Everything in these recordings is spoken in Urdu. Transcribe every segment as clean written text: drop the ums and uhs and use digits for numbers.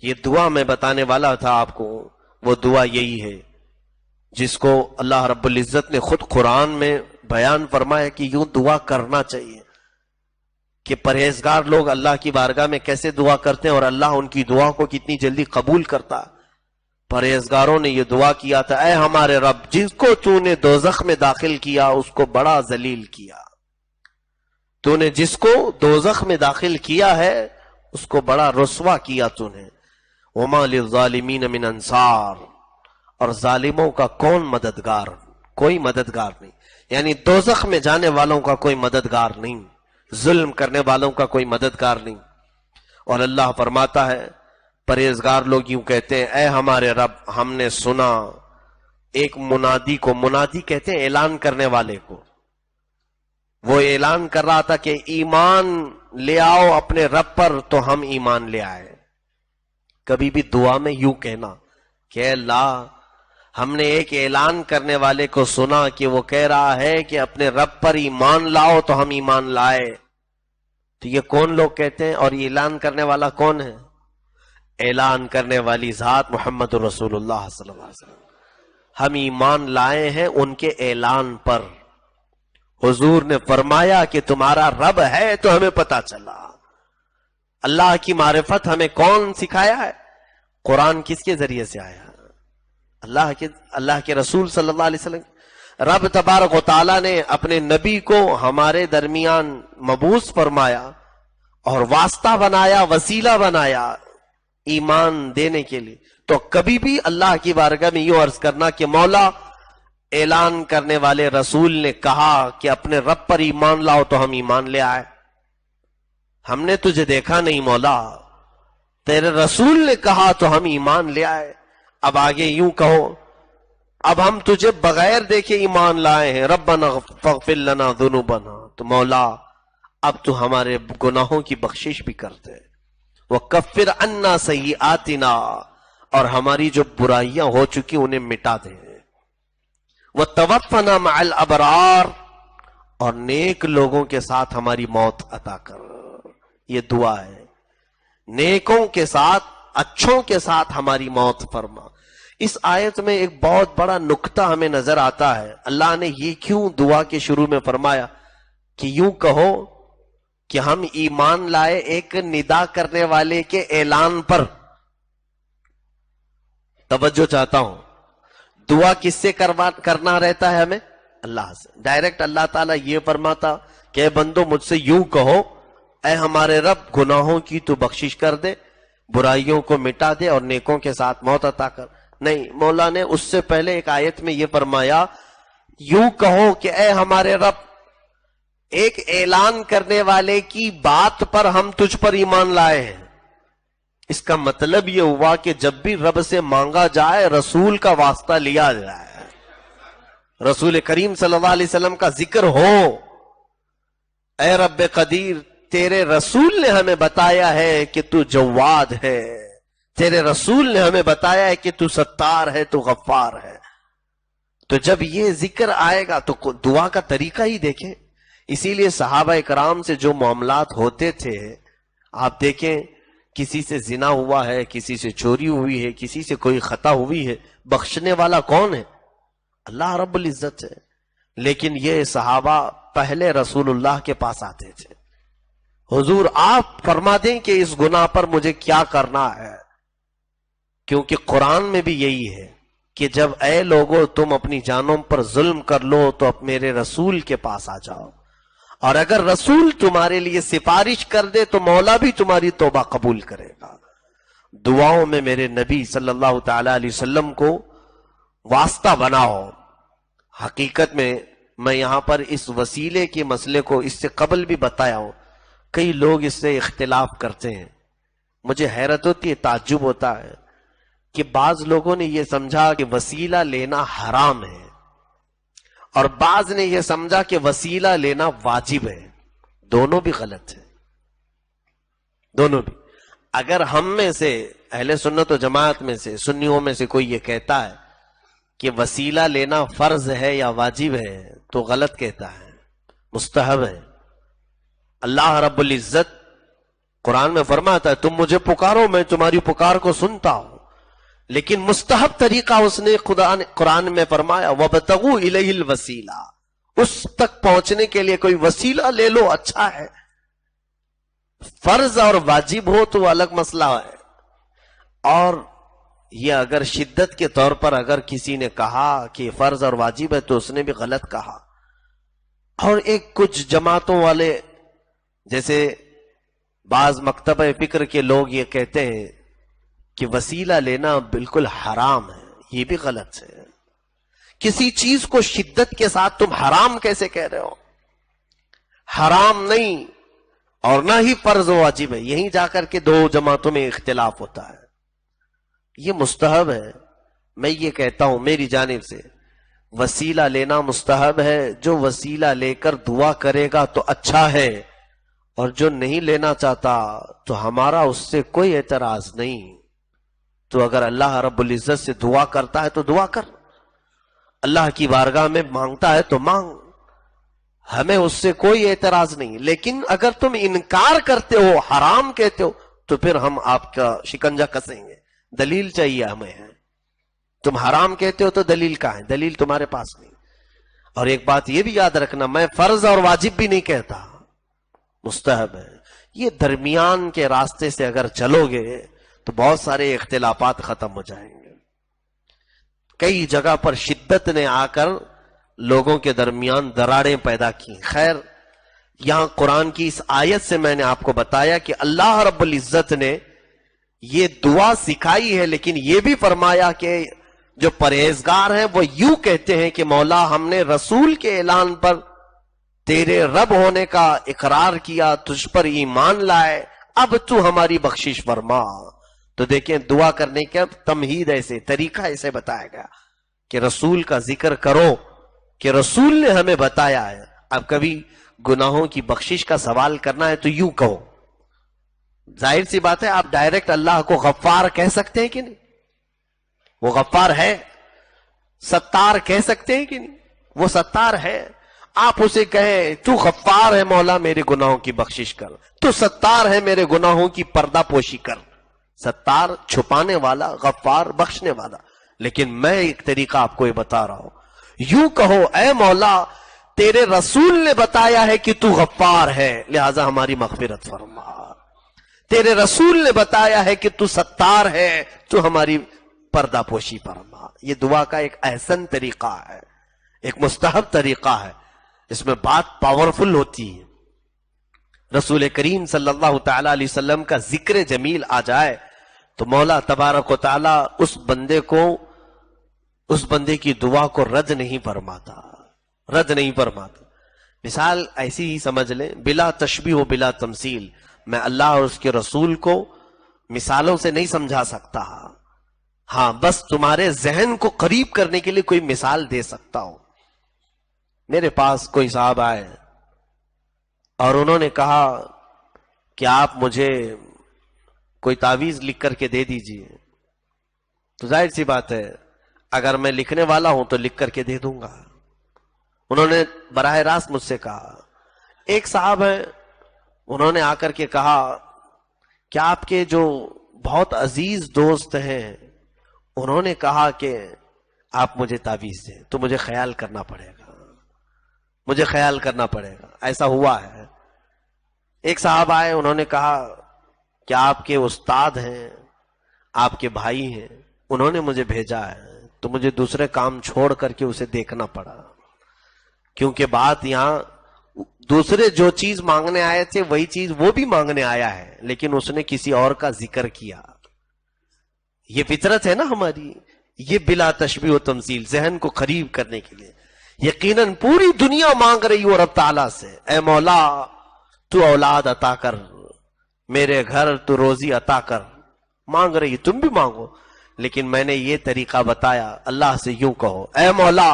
یہ دعا میں بتانے والا تھا آپ کو، وہ دعا یہی ہے جس کو اللہ رب العزت نے خود قرآن میں بیان فرمایا کہ یوں دعا کرنا چاہیے، کہ پرہیزگار لوگ اللہ کی بارگاہ میں کیسے دعا کرتے ہیں اور اللہ ان کی دعا کو کتنی جلدی قبول کرتا۔ پرہیزگاروں نے یہ دعا کیا تھا، اے ہمارے رب، جس کو تو نے دوزخ میں داخل کیا اس کو بڑا ذلیل کیا، تو نے جس کو دوزخ میں داخل کیا ہے اس کو بڑا رسوا کیا تو نے۔ وما للظالمین من انصار، اور ظالموں کا کون مددگار؟ کوئی مددگار نہیں، یعنی دوزخ میں جانے والوں کا کوئی مددگار نہیں، ظلم کرنے والوں کا کوئی مددگار نہیں۔ اور اللہ فرماتا ہے پرہیزگار لوگ یوں کہتے ہیں، اے ہمارے رب، ہم نے سنا ایک منادی کو، منادی کہتے ہیں اعلان کرنے والے کو، وہ اعلان کر رہا تھا کہ ایمان لے آؤ اپنے رب پر، تو ہم ایمان لے آئے۔ کبھی بھی دعا میں یوں کہنا کہ اے اللہ، ہم نے ایک اعلان کرنے والے کو سنا کہ وہ کہہ رہا ہے کہ اپنے رب پر ایمان لاؤ، تو ہم ایمان لائے۔ تو یہ کون لوگ کہتے ہیں، اور یہ اعلان کرنے والا کون ہے؟ اعلان کرنے والی ذات محمد رسول اللہ صلی اللہ علیہ وسلم۔ ہم ایمان لائے ہیں ان کے اعلان پر۔ حضور نے فرمایا کہ تمہارا رب ہے، تو ہمیں پتا چلا۔ اللہ کی معرفت ہمیں کون سکھایا ہے؟ قرآن کس کے ذریعے سے آیا؟ اللہ کے رسول صلی اللہ علیہ وسلم۔ رب تبارک و تعالیٰ نے اپنے نبی کو ہمارے درمیان مبعوث فرمایا اور واسطہ بنایا، وسیلہ بنایا ایمان دینے کے لیے۔ تو کبھی بھی اللہ کی بارگاہ میں یوں عرض کرنا کہ مولا، اعلان کرنے والے رسول نے کہا کہ اپنے رب پر ایمان لاؤ، تو ہم ایمان لے آئے۔ ہم نے تجھے دیکھا نہیں مولا، تیرے رسول نے کہا تو ہم ایمان لے آئے۔ اب آگے یوں کہو، اب ہم تجھے بغیر دیکھے ایمان لائے ہیں، ربنا فاغفر لنا ذنوبنا، تو مولا اب تو ہمارے گناہوں کی بخشش بھی کر دے، وکفر عنا سیئاتنا، اور ہماری جو برائیاں ہو چکی انہیں مٹا دے، وتوفنا مع الابرار، اور نیک لوگوں کے ساتھ ہماری موت عطا کر۔ یہ دعا ہے، نیکوں کے ساتھ، اچھوں کے ساتھ ہماری موت فرما۔ اس آیت میں ایک بہت بڑا نکتہ ہمیں نظر آتا ہے۔ اللہ نے یہ کیوں دعا کے شروع میں فرمایا کہ یوں کہو کہ ہم ایمان لائے ایک ندا کرنے والے کے اعلان پر؟ توجہ چاہتا ہوں، دعا کس سے کرنا رہتا ہے ہمیں؟ اللہ سے ڈائریکٹ۔ اللہ تعالیٰ یہ فرماتا کہ اے بندو، مجھ سے یوں کہو، اے ہمارے رب، گناہوں کی تو بخشش کر دے، برائیوں کو مٹا دے، اور نیکوں کے ساتھ موت عطا کر۔ نہیں، مولا نے اس سے پہلے ایک آیت میں یہ فرمایا، یوں کہو کہ اے ہمارے رب، ایک اعلان کرنے والے کی بات پر ہم تجھ پر ایمان لائے ہیں۔ اس کا مطلب یہ ہوا کہ جب بھی رب سے مانگا جائے، رسول کا واسطہ لیا جائے، رسول کریم صلی اللہ علیہ وسلم کا ذکر ہو۔ اے رب قدیر، تیرے رسول نے ہمیں بتایا ہے کہ تو جواد ہے، تیرے رسول نے ہمیں بتایا ہے کہ تو ستار ہے، تو غفار ہے۔ تو جب یہ ذکر آئے گا تو دعا کا طریقہ ہی دیکھیں۔ اسی لیے صحابہ کرام سے جو معاملات ہوتے تھے، آپ دیکھیں، کسی سے زنا ہوا ہے، کسی سے چوری ہوئی ہے، کسی سے کوئی خطا ہوئی ہے، بخشنے والا کون ہے؟ اللہ رب العزت ہے۔ لیکن یہ صحابہ پہلے رسول اللہ کے پاس آتے تھے، حضور آپ فرما دیں کہ اس گناہ پر مجھے کیا کرنا ہے، کیونکہ قرآن میں بھی یہی ہے کہ جب اے لوگو تم اپنی جانوں پر ظلم کر لو تو اب میرے رسول کے پاس آ جاؤ، اور اگر رسول تمہارے لیے سفارش کر دے تو مولا بھی تمہاری توبہ قبول کرے گا۔ دعاؤں میں میرے نبی صلی اللہ تعالی علیہ وسلم کو واسطہ بناؤ۔ حقیقت میں میں یہاں پر اس وسیلے کے مسئلے کو اس سے قبل بھی بتایا ہوں، کئی لوگ اس سے اختلاف کرتے ہیں۔ مجھے حیرت ہوتی ہے، تعجب ہوتا ہے کہ بعض لوگوں نے یہ سمجھا کہ وسیلہ لینا حرام ہے، اور بعض نے یہ سمجھا کہ وسیلہ لینا واجب ہے۔ دونوں بھی غلط ہے، دونوں بھی۔ اگر ہم میں سے اہل سنت و جماعت میں سے، سنیوں میں سے کوئی یہ کہتا ہے کہ وسیلہ لینا فرض ہے یا واجب ہے تو غلط کہتا ہے، مستحب ہے۔ اللہ رب العزت قرآن میں فرماتا ہے تم مجھے پکارو میں تمہاری پکار کو سنتا ہوں، لیکن مستحب طریقہ اس نے قرآن میں فرمایا وَابْتَغُوا إِلَيْهِ الْوَسِيلَةَ، اس تک پہنچنے کے لیے کوئی وسیلہ لے لو، اچھا ہے۔ فرض اور واجب ہو تو الگ مسئلہ ہے، اور یہ اگر شدت کے طور پر اگر کسی نے کہا کہ فرض اور واجب ہے تو اس نے بھی غلط کہا۔ اور ایک کچھ جماعتوں والے جیسے بعض مکتبہ فکر کے لوگ یہ کہتے ہیں کہ وسیلہ لینا بالکل حرام ہے، یہ بھی غلط ہے۔ کسی چیز کو شدت کے ساتھ تم حرام کیسے کہہ رہے ہو؟ حرام نہیں اور نہ ہی فرض و واجب ہے، یہیں جا کر کے دو جماعتوں میں اختلاف ہوتا ہے۔ یہ مستحب ہے، میں یہ کہتا ہوں میری جانب سے وسیلہ لینا مستحب ہے، جو وسیلہ لے کر دعا کرے گا تو اچھا ہے، اور جو نہیں لینا چاہتا تو ہمارا اس سے کوئی اعتراض نہیں۔ تو اگر اللہ رب العزت سے دعا کرتا ہے تو دعا کر، اللہ کی بارگاہ میں مانگتا ہے تو مانگ، ہمیں اس سے کوئی اعتراض نہیں۔ لیکن اگر تم انکار کرتے ہو، حرام کہتے ہو، تو پھر ہم آپ کا شکنجہ کسیں گے، دلیل چاہیے ہمیں۔ تم حرام کہتے ہو تو دلیل کہاں ہے؟ دلیل تمہارے پاس نہیں۔ اور ایک بات یہ بھی یاد رکھنا، میں فرض اور واجب بھی نہیں کہتا، مستحب ہے۔ یہ درمیان کے راستے سے اگر چلو گے تو بہت سارے اختلافات ختم ہو جائیں گے۔ کئی جگہ پر شدت نے آ کر لوگوں کے درمیان دراڑیں پیدا کی۔ خیر، یہاں قرآن کی اس آیت سے میں نے آپ کو بتایا کہ اللہ رب العزت نے یہ دعا سکھائی ہے، لیکن یہ بھی فرمایا کہ جو پرہیزگار ہیں وہ یوں کہتے ہیں کہ مولا ہم نے رسول کے اعلان پر تیرے رب ہونے کا اقرار کیا، تجھ پر ایمان لائے، اب تو ہماری بخشش فرما۔ تو دیکھیں دعا کرنے کا تمہید ایسے طریقہ ایسے بتایا گیا کہ رسول کا ذکر کرو، کہ رسول نے ہمیں بتایا ہے۔ اب کبھی گناہوں کی بخشش کا سوال کرنا ہے تو یوں کہو، ظاہر سی بات ہے آپ ڈائریکٹ اللہ کو غفار کہہ سکتے ہیں کہ نہیں؟ وہ غفار ہے۔ ستار کہہ سکتے ہیں کہ نہیں؟ وہ ستار ہے۔ آپ اسے کہیں تو غفار ہے مولا میرے گناہوں کی بخشش کر، تو ستار ہے میرے گناہوں کی پردہ پوشی کر۔ ستار چھپانے والا، غفار بخشنے والا۔ لیکن میں ایک طریقہ آپ کو یہ بتا رہا ہوں، یوں کہو اے مولا تیرے رسول نے بتایا ہے کہ تو غفار ہے، لہذا ہماری مغفرت فرما۔ تیرے رسول نے بتایا ہے کہ تو ستار ہے، تو ہماری پردہ پوشی فرما۔ یہ دعا کا ایک احسن طریقہ ہے، ایک مستحب طریقہ ہے، اس میں بات پاورفل ہوتی ہے۔ رسول کریم صلی اللہ تعالی علیہ وسلم کا ذکر جمیل آ جائے تو مولا تبارک و تعالی اس بندے کی دعا کو رد نہیں فرماتا، رد نہیں فرماتا۔ مثال ایسی ہی سمجھ لیں، بلا تشبیہ و بلا تمثیل، میں اللہ اور اس کے رسول کو مثالوں سے نہیں سمجھا سکتا، ہاں بس تمہارے ذہن کو قریب کرنے کے لیے کوئی مثال دے سکتا ہوں۔ میرے پاس کوئی صاحب آئے اور انہوں نے کہا کہ آپ مجھے کوئی تعویذ لکھ کر کے دے دیجئے۔ تو ظاہر سی بات ہے اگر میں لکھنے والا ہوں تو لکھ کر کے دے دوں گا۔ انہوں نے براہ راست مجھ سے کہا۔ ایک صاحب ہیں، انہوں نے آ کر کے کہا کہ آپ کے جو بہت عزیز دوست ہیں انہوں نے کہا کہ آپ مجھے تعویذ دیں، تو مجھے خیال کرنا پڑے گا، مجھے خیال کرنا پڑے گا۔ ایسا ہوا ہے۔ ایک صاحب آئے، انہوں نے کہا کہ آپ کے استاد ہیں، آپ کے بھائی ہیں، انہوں نے مجھے بھیجا ہے، تو مجھے دوسرے کام چھوڑ کر کے اسے دیکھنا پڑا، کیونکہ بات یہاں دوسرے جو چیز مانگنے آئے تھے وہی چیز وہ بھی مانگنے آیا ہے، لیکن اس نے کسی اور کا ذکر کیا۔ یہ فطرت ہے نا ہماری، یہ بلا تشبیہ و تمثیل، ذہن کو قریب کرنے کے لیے۔ یقیناً پوری دنیا مانگ رہی ہو رب تعالیٰ سے، اے مولا تو اولاد عطا کر، میرے گھر تو روزی عطا کر، مانگ رہی، تم بھی مانگو۔ لیکن میں نے یہ طریقہ بتایا، اللہ سے یوں کہو اے مولا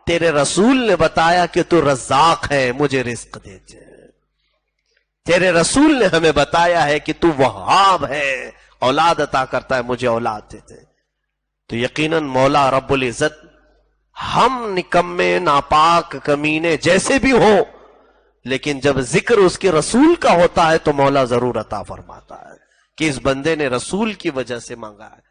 تیرے رسول نے بتایا کہ تو رزاق ہے، مجھے رزق دے دے۔ تیرے رسول نے ہمیں بتایا ہے کہ تو وہاب ہے، اولاد عطا کرتا ہے، مجھے اولاد دے دے۔ تو یقیناً مولا رب العزت ہم نکمے ناپاک کمینے جیسے بھی ہوں، لیکن جب ذکر اس کے رسول کا ہوتا ہے تو مولا ضرور عطا فرماتا ہے کہ اس بندے نے رسول کی وجہ سے مانگا ہے.